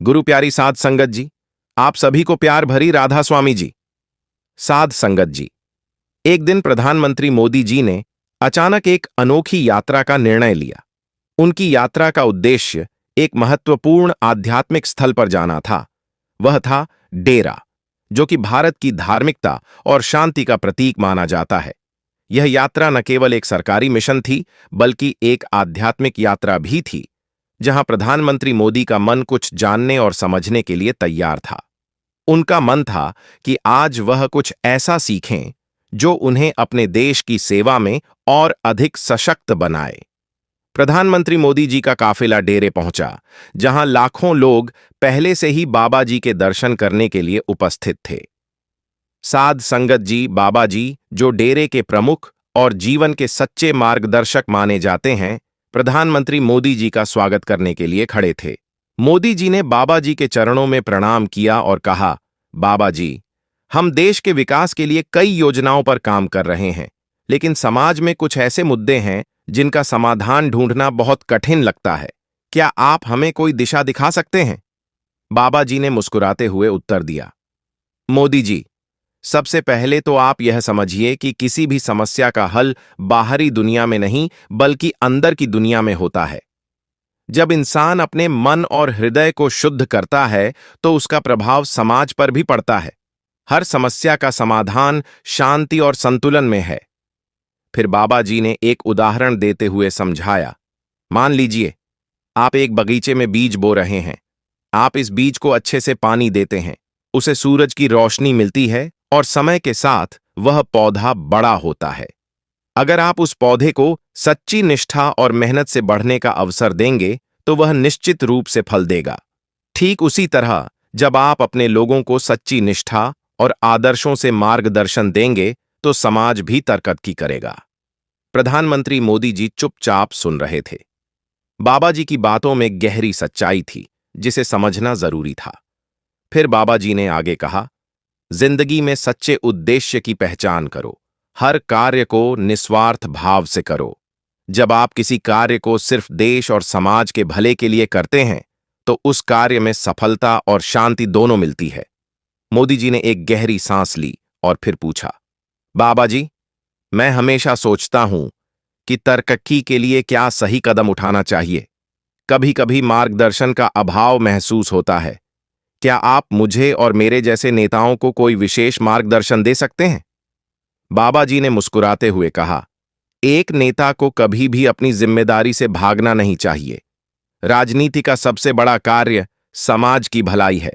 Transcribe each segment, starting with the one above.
गुरु प्यारी साध संगत जी, आप सभी को प्यार भरी राधा स्वामी जी। साध संगत जी, एक दिन प्रधानमंत्री मोदी जी ने अचानक एक अनोखी यात्रा का निर्णय लिया। उनकी यात्रा का उद्देश्य एक महत्वपूर्ण आध्यात्मिक स्थल पर जाना था। वह था डेरा, जो कि भारत की धार्मिकता और शांति का प्रतीक माना जाता है। यह यात्रा न केवल एक सरकारी मिशन थी, बल्कि एक आध्यात्मिक यात्रा भी थी, जहां प्रधानमंत्री मोदी का मन कुछ जानने और समझने के लिए तैयार था। उनका मन था कि आज वह कुछ ऐसा सीखें जो उन्हें अपने देश की सेवा में और अधिक सशक्त बनाए। प्रधानमंत्री मोदी जी का काफिला डेरे पहुंचा, जहां लाखों लोग पहले से ही बाबा जी के दर्शन करने के लिए उपस्थित थे। साध संगत जी, बाबा जी, जो डेरे के प्रमुख और जीवन के सच्चे मार्गदर्शक माने जाते हैं, प्रधानमंत्री मोदी जी का स्वागत करने के लिए खड़े थे। मोदी जी ने बाबा जी के चरणों में प्रणाम किया और कहा, बाबा जी, हम देश के विकास के लिए कई योजनाओं पर काम कर रहे हैं, लेकिन समाज में कुछ ऐसे मुद्दे हैं जिनका समाधान ढूंढना बहुत कठिन लगता है। क्या आप हमें कोई दिशा दिखा सकते हैं? बाबा जी ने मुस्कुराते हुए उत्तर दिया, मोदी जी, सबसे पहले तो आप यह समझिए कि किसी भी समस्या का हल बाहरी दुनिया में नहीं, बल्कि अंदर की दुनिया में होता है। जब इंसान अपने मन और हृदय को शुद्ध करता है, तो उसका प्रभाव समाज पर भी पड़ता है। हर समस्या का समाधान शांति और संतुलन में है। फिर बाबा जी ने एक उदाहरण देते हुए समझाया, मान लीजिए आप एक बगीचे में बीज बो रहे हैं। आप इस बीज को अच्छे से पानी देते हैं, उसे सूरज की रोशनी मिलती है और समय के साथ वह पौधा बड़ा होता है। अगर आप उस पौधे को सच्ची निष्ठा और मेहनत से बढ़ने का अवसर देंगे, तो वह निश्चित रूप से फल देगा। ठीक उसी तरह जब आप अपने लोगों को सच्ची निष्ठा और आदर्शों से मार्गदर्शन देंगे, तो समाज भी तरक्की करेगा। प्रधानमंत्री मोदी जी चुपचाप सुन रहे थे। बाबा जी की बातों में गहरी सच्चाई थी, जिसे समझना जरूरी था। फिर बाबा जी ने आगे कहा, जिंदगी में सच्चे उद्देश्य की पहचान करो। हर कार्य को निस्वार्थ भाव से करो। जब आप किसी कार्य को सिर्फ देश और समाज के भले के लिए करते हैं, तो उस कार्य में सफलता और शांति दोनों मिलती है। मोदी जी ने एक गहरी सांस ली और फिर पूछा, बाबा जी, मैं हमेशा सोचता हूं कि तरक्की के लिए क्या सही कदम उठाना चाहिए। कभी कभी मार्गदर्शन का अभाव महसूस होता है। क्या आप मुझे और मेरे जैसे नेताओं को कोई विशेष मार्गदर्शन दे सकते हैं? बाबा जी ने मुस्कुराते हुए कहा, एक नेता को कभी भी अपनी जिम्मेदारी से भागना नहीं चाहिए। राजनीति का सबसे बड़ा कार्य समाज की भलाई है।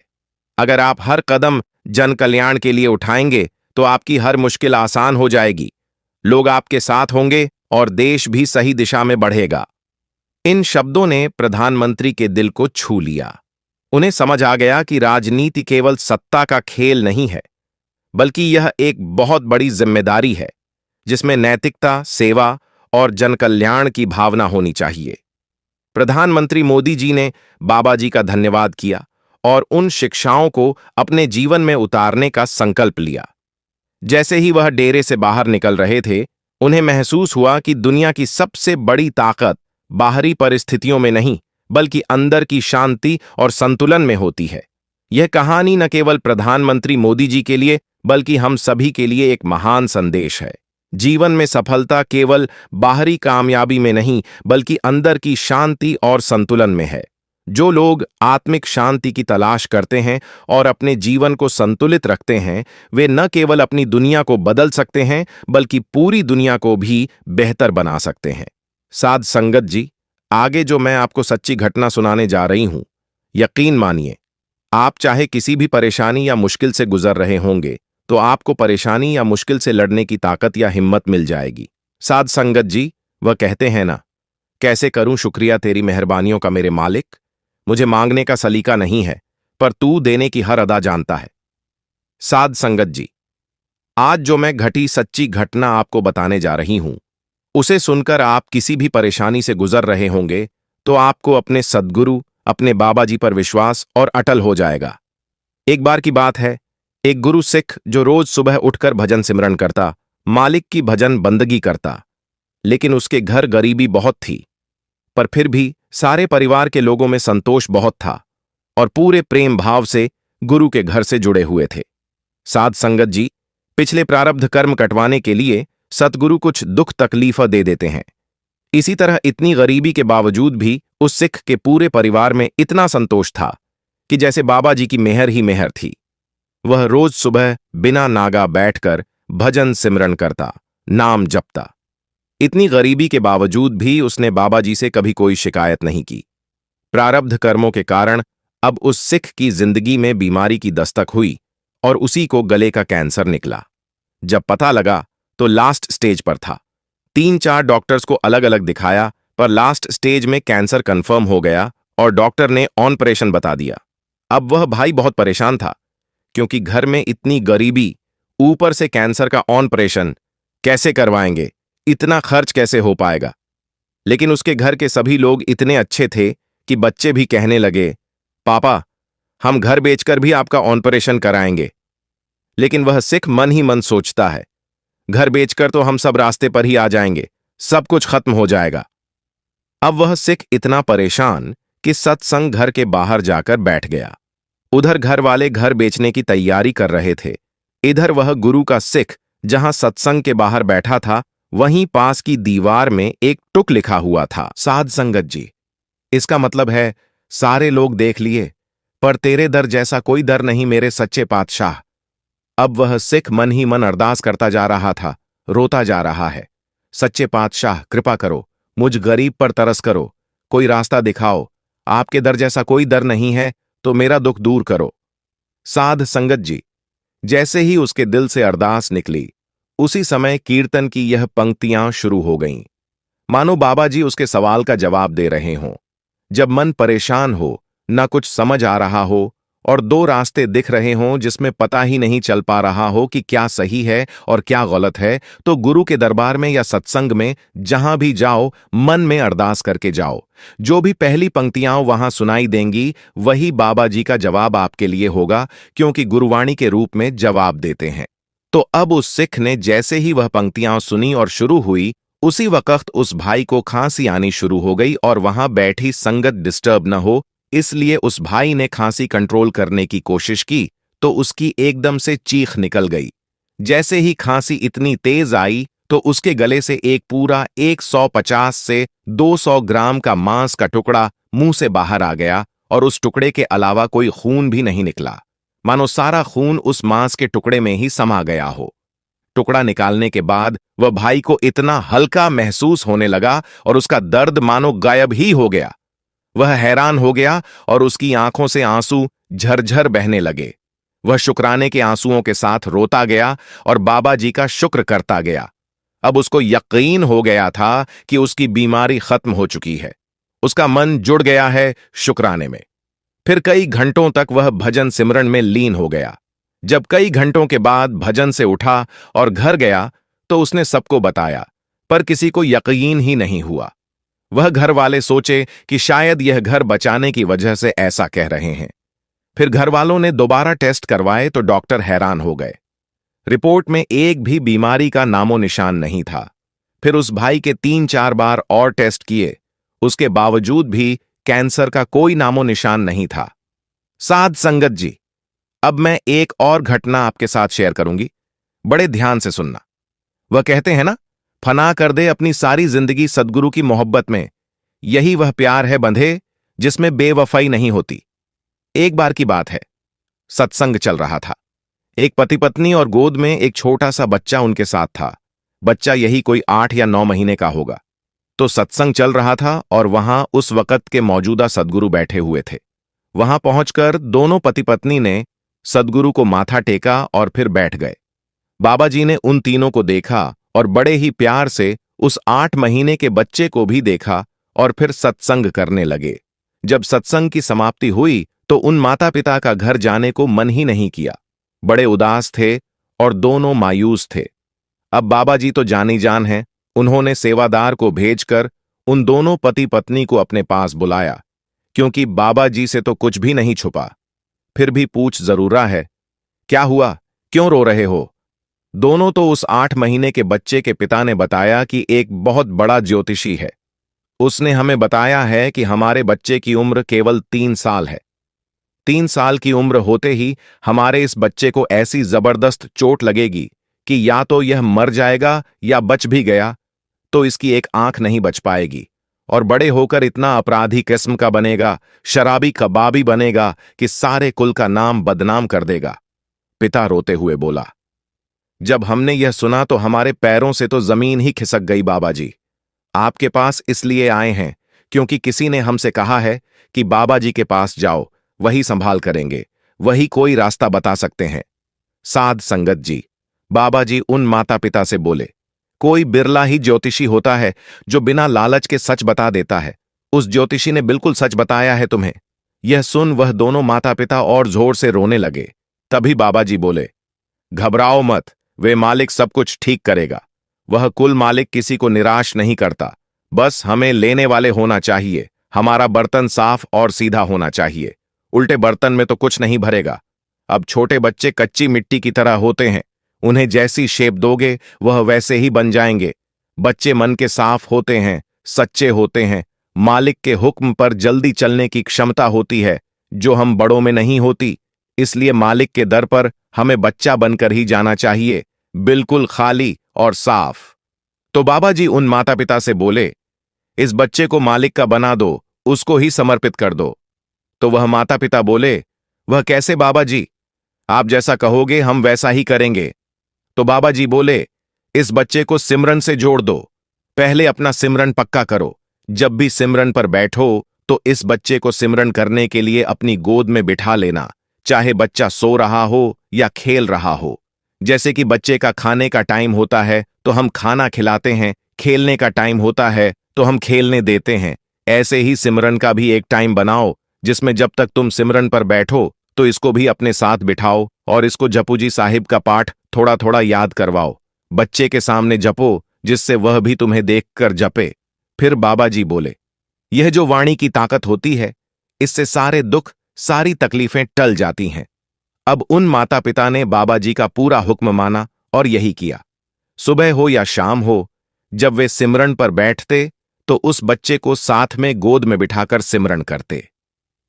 अगर आप हर कदम जन कल्याण के लिए उठाएंगे, तो आपकी हर मुश्किल आसान हो जाएगी। लोग आपके साथ होंगे और देश भी सही दिशा में बढ़ेगा। इन शब्दों ने प्रधानमंत्री के दिल को छू लिया। उन्हें समझ आ गया कि राजनीति केवल सत्ता का खेल नहीं है, बल्कि यह एक बहुत बड़ी जिम्मेदारी है, जिसमें नैतिकता, सेवा और जनकल्याण की भावना होनी चाहिए। प्रधानमंत्री मोदी जी ने बाबा जी का धन्यवाद किया और उन शिक्षाओं को अपने जीवन में उतारने का संकल्प लिया। जैसे ही वह डेरे से बाहर निकल रहे थे, उन्हें महसूस हुआ कि दुनिया की सबसे बड़ी ताकत बाहरी परिस्थितियों में नहीं, बल्कि अंदर की शांति और संतुलन में होती है। यह कहानी न केवल प्रधानमंत्री मोदी जी के लिए, बल्कि हम सभी के लिए एक महान संदेश है। जीवन में सफलता केवल बाहरी कामयाबी में नहीं, बल्कि अंदर की शांति और संतुलन में है। जो लोग आत्मिक शांति की तलाश करते हैं और अपने जीवन को संतुलित रखते हैं, वे न केवल अपनी दुनिया को बदल सकते हैं, बल्कि पूरी दुनिया को भी बेहतर बना सकते हैं। साध संगत जी, आगे जो मैं आपको सच्ची घटना सुनाने जा रही हूं, यकीन मानिए, आप चाहे किसी भी परेशानी या मुश्किल से गुजर रहे होंगे, तो आपको परेशानी या मुश्किल से लड़ने की ताकत या हिम्मत मिल जाएगी। साध संगत जी, वह कहते हैं ना, कैसे करूं शुक्रिया तेरी मेहरबानियों का मेरे मालिक। मुझे मांगने का सलीका नहीं है, पर तू देने की हर अदा जानता है। साध संगत जी, आज जो मैं घटी सच्ची घटना आपको बताने जा रही हूं, उसे सुनकर आप किसी भी परेशानी से गुजर रहे होंगे, तो आपको अपने सद्गुरु, अपने बाबा जी पर विश्वास और अटल हो जाएगा। एक बार की बात है, एक गुरु सिख जो रोज सुबह उठकर भजन सिमरन करता, मालिक की भजन बंदगी करता, लेकिन उसके घर गरीबी बहुत थी, पर फिर भी सारे परिवार के लोगों में संतोष बहुत था और पूरे प्रेम भाव से गुरु के घर से जुड़े हुए थे। साध संगत जी, पिछले प्रारब्ध कर्म कटवाने के लिए सतगुरु कुछ दुख तकलीफ दे देते हैं। इसी तरह इतनी गरीबी के बावजूद भी उस सिख के पूरे परिवार में इतना संतोष था कि जैसे बाबा जी की मेहर ही मेहर थी। वह रोज सुबह बिना नागा बैठकर भजन सिमरन करता, नाम जपता। इतनी गरीबी के बावजूद भी उसने बाबा जी से कभी कोई शिकायत नहीं की। प्रारब्ध कर्मों के कारण अब उस सिख की जिंदगी में बीमारी की दस्तक हुई और उसी को गले का कैंसर निकला। जब पता लगा तो लास्ट स्टेज पर था। 3-4 डॉक्टर्स को अलग अलग दिखाया, पर लास्ट स्टेज में कैंसर कंफर्म हो गया और डॉक्टर ने ऑपरेशन बता दिया। अब वह भाई बहुत परेशान था, क्योंकि घर में इतनी गरीबी, ऊपर से कैंसर का ऑपरेशन कैसे करवाएंगे, इतना खर्च कैसे हो पाएगा। लेकिन उसके घर के सभी लोग इतने अच्छे थे कि बच्चे भी कहने लगे, पापा हम घर बेचकर भी आपका ऑपरेशन कराएंगे। लेकिन वह सिख मन ही मन सोचता है, घर बेचकर तो हम सब रास्ते पर ही आ जाएंगे, सब कुछ खत्म हो जाएगा। अब वह सिख इतना परेशान कि सत्संग घर के बाहर जाकर बैठ गया। उधर घर वाले घर बेचने की तैयारी कर रहे थे, इधर वह गुरु का सिख जहां सत्संग के बाहर बैठा था, वहीं पास की दीवार में एक टुक लिखा हुआ था, साध संगत जी। इसका मतलब है, सारे लोग देख लिए, पर तेरे दर जैसा कोई दर नहीं मेरे सच्चे पातशाह। अब वह सिख मन ही मन अरदास करता जा रहा था, रोता जा रहा है, सच्चे पातशाह कृपा करो, मुझ गरीब पर तरस करो, कोई रास्ता दिखाओ, आपके दर जैसा कोई दर नहीं है, तो मेरा दुख दूर करो। साध संगत जी, जैसे ही उसके दिल से अरदास निकली, उसी समय कीर्तन की यह पंक्तियां शुरू हो गईं, मानो बाबा जी उसके सवाल का जवाब दे रहे हों। जब मन परेशान हो, न कुछ समझ आ रहा हो और 2 रास्ते दिख रहे हों जिसमें पता ही नहीं चल पा रहा हो कि क्या सही है और क्या गलत है, तो गुरु के दरबार में या सत्संग में जहां भी जाओ, मन में अरदास करके जाओ। जो भी पहली पंक्तियां वहां सुनाई देंगी, वही बाबा जी का जवाब आपके लिए होगा, क्योंकि गुरुवाणी के रूप में जवाब देते हैं। तो अब उस सिख ने जैसे ही वह पंक्तियां सुनी और शुरू हुई, उसी वक्त उस भाई को खांसी आनी शुरू हो गई और वहां बैठी संगत डिस्टर्ब न हो, इसलिए उस भाई ने खांसी कंट्रोल करने की कोशिश की तो उसकी एकदम से चीख निकल गई। जैसे ही खांसी इतनी तेज आई तो उसके गले से एक पूरा 150 से 200 ग्राम का मांस का टुकड़ा मुंह से बाहर आ गया और उस टुकड़े के अलावा कोई खून भी नहीं निकला, मानो सारा खून उस मांस के टुकड़े में ही समा गया हो। टुकड़ा निकालने के बाद वह भाई को इतना हल्का महसूस होने लगा और उसका दर्द मानो गायब ही हो गया। वह हैरान हो गया और उसकी आंखों से आंसू झरझर बहने लगे। वह शुक्राने के आंसुओं के साथ रोता गया और बाबा जी का शुक्र करता गया। अब उसको यकीन हो गया था कि उसकी बीमारी खत्म हो चुकी है। उसका मन जुड़ गया है शुक्राने में। फिर कई घंटों तक वह भजन सिमरन में लीन हो गया। जब कई घंटों के बाद भजन से उठा और घर गया तो उसने सबको बताया, पर किसी को यकीन ही नहीं हुआ। वह घर वाले सोचे कि शायद यह घर बचाने की वजह से ऐसा कह रहे हैं। फिर घर वालों ने दोबारा टेस्ट करवाए तो डॉक्टर हैरान हो गए। रिपोर्ट में एक भी बीमारी का नामो निशान नहीं था। फिर उस भाई के 3-4 बार और टेस्ट किए, उसके बावजूद भी कैंसर का कोई नामो निशान नहीं था। साध संगत जी, अब मैं एक और घटना आपके साथ शेयर करूंगी, बड़े ध्यान से सुनना। वह कहते हैं ना, फना कर दे अपनी सारी जिंदगी सदगुरु की मोहब्बत में, यही वह प्यार है बंधे जिसमें बेवफाई नहीं होती। एक बार की बात है, सत्संग चल रहा था। एक पति पत्नी और गोद में एक छोटा सा बच्चा उनके साथ था। बच्चा यही कोई 8 या 9 महीने का होगा। तो सत्संग चल रहा था और वहां उस वक्त के मौजूदा सदगुरु बैठे हुए थे। वहां पहुंचकर दोनों पति पत्नी ने सदगुरु को माथा टेका और फिर बैठ गए। बाबा जी ने उन तीनों को देखा और बड़े ही प्यार से उस 8 महीने के बच्चे को भी देखा और फिर सत्संग करने लगे। जब सत्संग की समाप्ति हुई तो उन माता पिता का घर जाने को मन ही नहीं किया। बड़े उदास थे और दोनों मायूस थे। अब बाबा जी तो जानी जान हैं, उन्होंने सेवादार को भेजकर उन दोनों पति पत्नी को अपने पास बुलाया, क्योंकि बाबा जी से तो कुछ भी नहीं छुपा। फिर भी पूछ जरूरा है, क्या हुआ, क्यों रो रहे हो? दोनों तो उस 8 महीने के बच्चे के पिता ने बताया कि एक बहुत बड़ा ज्योतिषी है, उसने हमें बताया है कि हमारे बच्चे की उम्र केवल 3 साल है। 3 साल की उम्र होते ही हमारे इस बच्चे को ऐसी जबरदस्त चोट लगेगी कि या तो यह मर जाएगा या बच भी गया तो इसकी एक आंख नहीं बच पाएगी और बड़े होकर इतना अपराधी किस्म का बनेगा, शराबी कबाबी बनेगा कि सारे कुल का नाम बदनाम कर देगा। पिता रोते हुए बोला। जब हमने यह सुना तो हमारे पैरों से तो जमीन ही खिसक गई। बाबा जी, आपके पास इसलिए आए हैं क्योंकि किसी ने हमसे कहा है कि बाबा जी के पास जाओ, वही संभाल करेंगे, वही कोई रास्ता बता सकते हैं। साध संगत जी, बाबा जी उन माता पिता से बोले, कोई बिरला ही ज्योतिषी होता है जो बिना लालच के सच बता देता है। उस ज्योतिषी ने बिल्कुल सच बताया है तुम्हें। यह सुन वह दोनों माता पिता और जोर से रोने लगे। तभी बाबा जी बोले, घबराओ मत, वे मालिक सब कुछ ठीक करेगा। वह कुल मालिक किसी को निराश नहीं करता। बस हमें लेने वाले होना चाहिए। हमारा बर्तन साफ और सीधा होना चाहिए। उल्टे बर्तन में तो कुछ नहीं भरेगा। अब छोटे बच्चे कच्ची मिट्टी की तरह होते हैं, उन्हें जैसी शेप दोगे वह वैसे ही बन जाएंगे। बच्चे मन के साफ होते हैं, सच्चे होते हैं, मालिक के हुक्म पर जल्दी चलने की क्षमता होती है जो हम बड़ों में नहीं होती। इसलिए मालिक के दर पर हमें बच्चा बनकर ही जाना चाहिए, बिल्कुल खाली और साफ। तो बाबा जी उन माता पिता से बोले, इस बच्चे को मालिक का बना दो, उसको ही समर्पित कर दो। तो वह माता पिता बोले, वह कैसे बाबा जी? आप जैसा कहोगे हम वैसा ही करेंगे। तो बाबा जी बोले, इस बच्चे को सिमरन से जोड़ दो। पहले अपना सिमरन पक्का करो। जब भी सिमरन पर बैठो तो इस बच्चे को सिमरन करने के लिए अपनी गोद में बिठा लेना, चाहे बच्चा सो रहा हो या खेल रहा हो। जैसे कि बच्चे का खाने का टाइम होता है तो हम खाना खिलाते हैं, खेलने का टाइम होता है तो हम खेलने देते हैं। ऐसे ही सिमरन का भी एक टाइम बनाओ जिसमें जब तक तुम सिमरन पर बैठो तो इसको भी अपने साथ बिठाओ और इसको जपूजी साहिब का पाठ थोड़ा थोड़ा याद करवाओ। बच्चे के सामने जपो जिससे वह भी तुम्हें देखकर जपे। फिर बाबा जी बोले, यह जो वाणी की ताकत होती है, इससे सारे दुख, सारी तकलीफें टल जाती हैं। अब उन माता पिता ने बाबा जी का पूरा हुक्म माना और यही किया। सुबह हो या शाम हो, जब वे सिमरन पर बैठते तो उस बच्चे को साथ में गोद में बिठाकर सिमरन करते।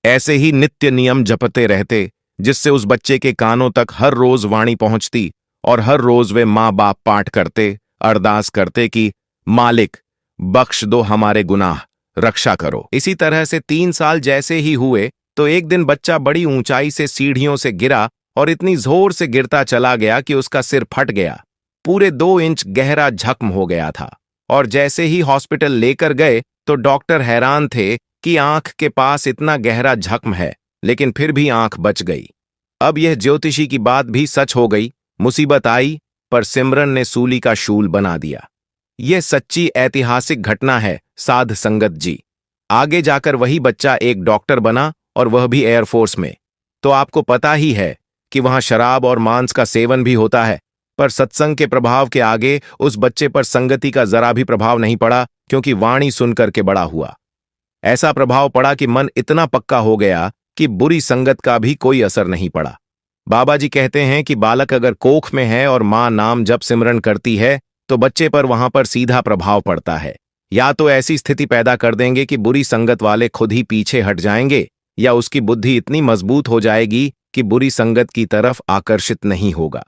ऐसे ही नित्य नियम जपते रहते जिससे उस बच्चे के कानों तक हर रोज वाणी पहुंचती और हर रोज वे माँ बाप पाठ करते, अरदास करते कि मालिक बख्श दो हमारे गुनाह, रक्षा करो। इसी तरह से 3 साल जैसे ही हुए तो एक दिन बच्चा बड़ी ऊंचाई से सीढ़ियों से गिरा और इतनी जोर से गिरता चला गया कि उसका सिर फट गया। पूरे 2 इंच गहरा जख्म हो गया था और जैसे ही हॉस्पिटल लेकर गए तो डॉक्टर हैरान थे कि आंख के पास इतना गहरा जख्म है, लेकिन फिर भी आंख बच गई। अब यह ज्योतिषी की बात भी सच हो गई। मुसीबत आई पर सिमरन ने सूली का शूल बना दिया। यह सच्ची ऐतिहासिक घटना है साध संगत जी। आगे जाकर वही बच्चा एक डॉक्टर बना और वह भी एयरफोर्स में। तो आपको पता ही है कि वहां शराब और मांस का सेवन भी होता है, पर सत्संग के प्रभाव के आगे उस बच्चे पर संगति का जरा भी प्रभाव नहीं पड़ा, क्योंकि वाणी सुनकर के बड़ा हुआ। ऐसा प्रभाव पड़ा कि मन इतना पक्का हो गया कि बुरी संगत का भी कोई असर नहीं पड़ा। बाबा जी कहते हैं कि बालक अगर कोख में है और मां नाम जप सिमरन करती है तो बच्चे पर वहां पर सीधा प्रभाव पड़ता है। या तो ऐसी स्थिति पैदा कर देंगे कि बुरी संगत वाले खुद ही पीछे हट जाएंगे, या उसकी बुद्धि इतनी मजबूत हो जाएगी कि बुरी संगत की तरफ आकर्षित नहीं होगा।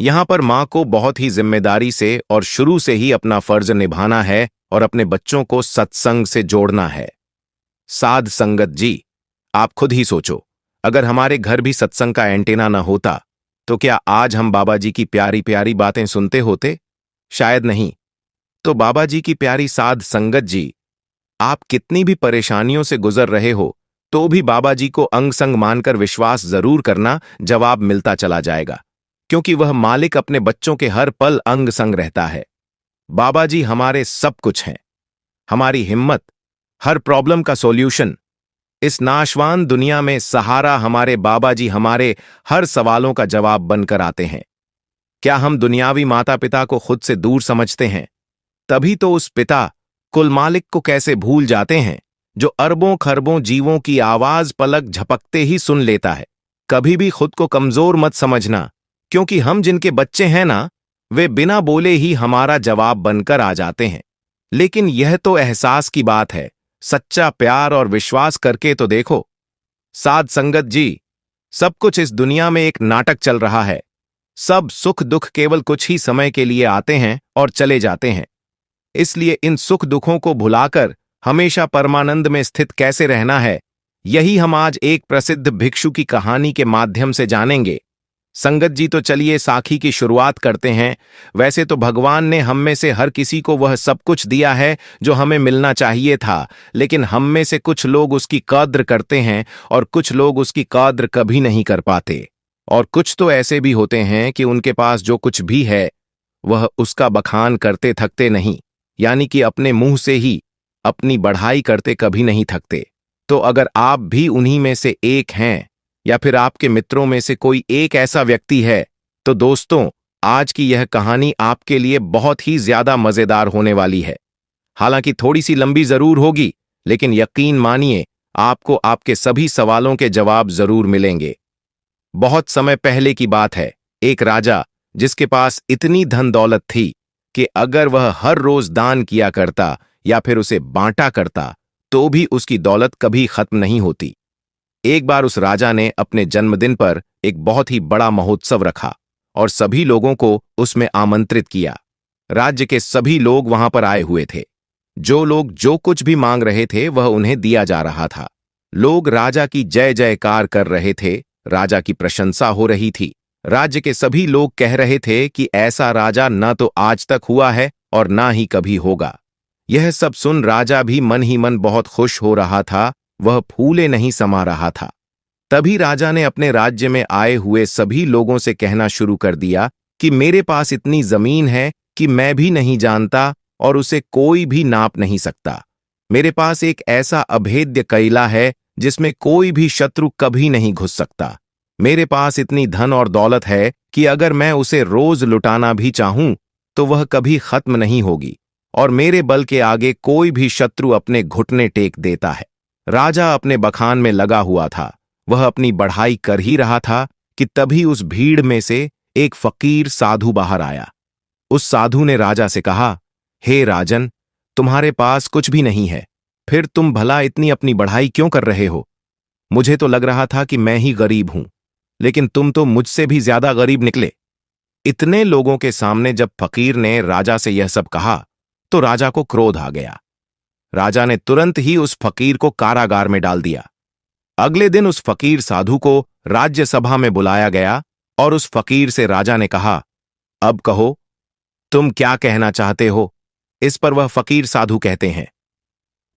यहां पर मां को बहुत ही जिम्मेदारी से और शुरू से ही अपना फर्ज निभाना है और अपने बच्चों को सत्संग से जोड़ना है। साध संगत जी, आप खुद ही सोचो, अगर हमारे घर भी सत्संग का एंटेना न होता तो क्या आज हम बाबा जी की प्यारी प्यारी बातें सुनते होते? शायद नहीं। तो बाबा जी की प्यारी साध संगत जी, आप कितनी भी परेशानियों से गुजर रहे हो तो भी बाबा जी को अंग संग मानकर विश्वास जरूर करना, जवाब मिलता चला जाएगा, क्योंकि वह मालिक अपने बच्चों के हर पल अंग संग रहता है। बाबा जी हमारे सब कुछ हैं, हमारी हिम्मत, हर प्रॉब्लम का सॉल्यूशन। इस नाशवान दुनिया में सहारा हमारे बाबा जी हमारे हर सवालों का जवाब बनकर आते हैं। क्या हम दुनियावी माता पिता को खुद से दूर समझते हैं? तभी तो उस पिता कुल मालिक को कैसे भूल जाते हैं जो अरबों खरबों जीवों की आवाज पलक झपकते ही सुन लेता है। कभी भी खुद को कमजोर मत समझना, क्योंकि हम जिनके बच्चे हैं ना, वे बिना बोले ही हमारा जवाब बनकर आ जाते हैं। लेकिन यह तो एहसास की बात है, सच्चा प्यार और विश्वास करके तो देखो। साध संगत जी, सब कुछ इस दुनिया में एक नाटक चल रहा है। सब सुख दुख केवल कुछ ही समय के लिए आते हैं और चले जाते हैं। इसलिए इन सुख दुखों को भुलाकर हमेशा परमानंद में स्थित कैसे रहना है, यही हम आज एक प्रसिद्ध भिक्षु की कहानी के माध्यम से जानेंगे। संगत जी, तो चलिए साखी की शुरुआत करते हैं। वैसे तो भगवान ने हम में से हर किसी को वह सब कुछ दिया है जो हमें मिलना चाहिए था, लेकिन हम में से कुछ लोग उसकी कद्र करते हैं और कुछ लोग उसकी कद्र कभी नहीं कर पाते। और कुछ तो ऐसे भी होते हैं कि उनके पास जो कुछ भी है वह उसका बखान करते थकते नहीं, यानी कि अपने मुंह से ही अपनी बढ़ाई करते कभी नहीं थकते। तो अगर आप भी उन्हीं में से एक हैं या फिर आपके मित्रों में से कोई एक ऐसा व्यक्ति है, तो दोस्तों, आज की यह कहानी आपके लिए बहुत ही ज्यादा मजेदार होने वाली है। हालांकि थोड़ी सी लंबी जरूर होगी, लेकिन यकीन मानिए आपको आपके सभी सवालों के जवाब जरूर मिलेंगे। बहुत समय पहले की बात है। एक राजा, जिसके पास इतनी धन दौलत थी कि अगर वह हर रोज दान किया करता या फिर उसे बांटा करता तो भी उसकी दौलत कभी खत्म नहीं होती। एक बार उस राजा ने अपने जन्मदिन पर एक बहुत ही बड़ा महोत्सव रखा और सभी लोगों को उसमें आमंत्रित किया। राज्य के सभी लोग वहां पर आए हुए थे। जो लोग जो कुछ भी मांग रहे थे वह उन्हें दिया जा रहा था। लोग राजा की जय जयकार कर रहे थे, राजा की प्रशंसा हो रही थी। राज्य के सभी लोग कह रहे थे कि ऐसा राजा न तो आज तक हुआ है और ना ही कभी होगा। यह सब सुन राजा भी मन ही मन बहुत खुश हो रहा था, वह फूले नहीं समा रहा था। तभी राजा ने अपने राज्य में आए हुए सभी लोगों से कहना शुरू कर दिया कि मेरे पास इतनी जमीन है कि मैं भी नहीं जानता और उसे कोई भी नाप नहीं सकता। मेरे पास एक ऐसा अभेद्य कैला है जिसमें कोई भी शत्रु कभी नहीं घुस सकता। मेरे पास इतनी धन और दौलत है कि अगर मैं उसे रोज लुटाना भी चाहूं तो वह कभी खत्म नहीं होगी, और मेरे बल के आगे कोई भी शत्रु अपने घुटने टेक देता है। राजा अपने बखान में लगा हुआ था, वह अपनी बढ़ाई कर ही रहा था कि तभी उस भीड़ में से एक फकीर साधु बाहर आया। उस साधु ने राजा से कहा, हे राजन, तुम्हारे पास कुछ भी नहीं है, फिर तुम भला इतनी अपनी बढ़ाई क्यों कर रहे हो? मुझे तो लग रहा था कि मैं ही गरीब हूं, लेकिन तुम तो मुझसे भी ज्यादा गरीब निकले। इतने लोगों के सामने जब फकीर ने राजा से यह सब कहा तो राजा को क्रोध आ गया। राजा ने तुरंत ही उस फकीर को कारागार में डाल दिया। अगले दिन उस फकीर साधु को राज्यसभा में बुलाया गया और उस फकीर से राजा ने कहा, अब कहो, तुम क्या कहना चाहते हो? इस पर वह फकीर साधु कहते हैं,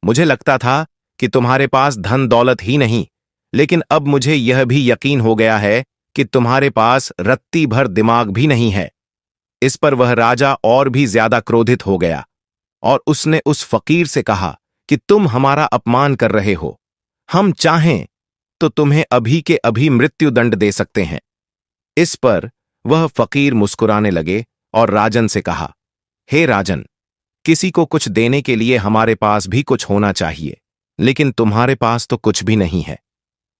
मुझे लगता था कि तुम्हारे पास धन दौलत ही नहीं, लेकिन अब मुझे यह भी यकीन हो गया है कि तुम्हारे पास रत्ती भर दिमाग भी नहीं है। इस पर वह राजा और भी ज्यादा क्रोधित हो गया और उसने उस फकीर से कहा कि तुम हमारा अपमान कर रहे हो। हम चाहें तो तुम्हें अभी के अभी मृत्युदंड दे सकते हैं। इस पर वह फकीर मुस्कुराने लगे और राजन से कहा, हे राजन, किसी को कुछ देने के लिए हमारे पास भी कुछ होना चाहिए, लेकिन तुम्हारे पास तो कुछ भी नहीं है,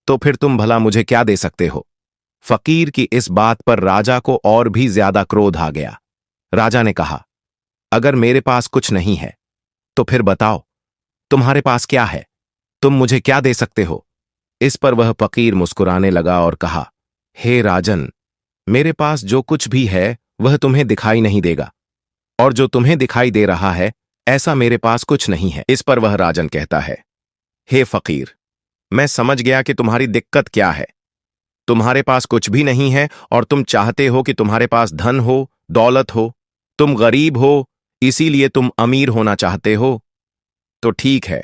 तो फिर तुम भला मुझे क्या दे सकते हो? फकीर की इस बात पर राजा को और भी ज्यादा क्रोध आ गया। राजा ने कहा, अगर मेरे पास कुछ नहीं है तो फिर बताओ, तुम्हारे पास क्या है? तुम मुझे क्या दे सकते हो? इस पर वह फकीर मुस्कुराने लगा और कहा, हे राजन, मेरे पास जो कुछ भी है वह तुम्हें दिखाई नहीं देगा, और जो तुम्हें दिखाई दे रहा है ऐसा मेरे पास कुछ नहीं है। इस पर वह राजन कहता है, हे फकीर, मैं समझ गया कि तुम्हारी दिक्कत क्या है। तुम्हारे पास कुछ भी नहीं है और तुम चाहते हो कि तुम्हारे पास धन हो, दौलत हो। तुम गरीब हो, इसीलिए तुम अमीर होना चाहते हो। तो ठीक है,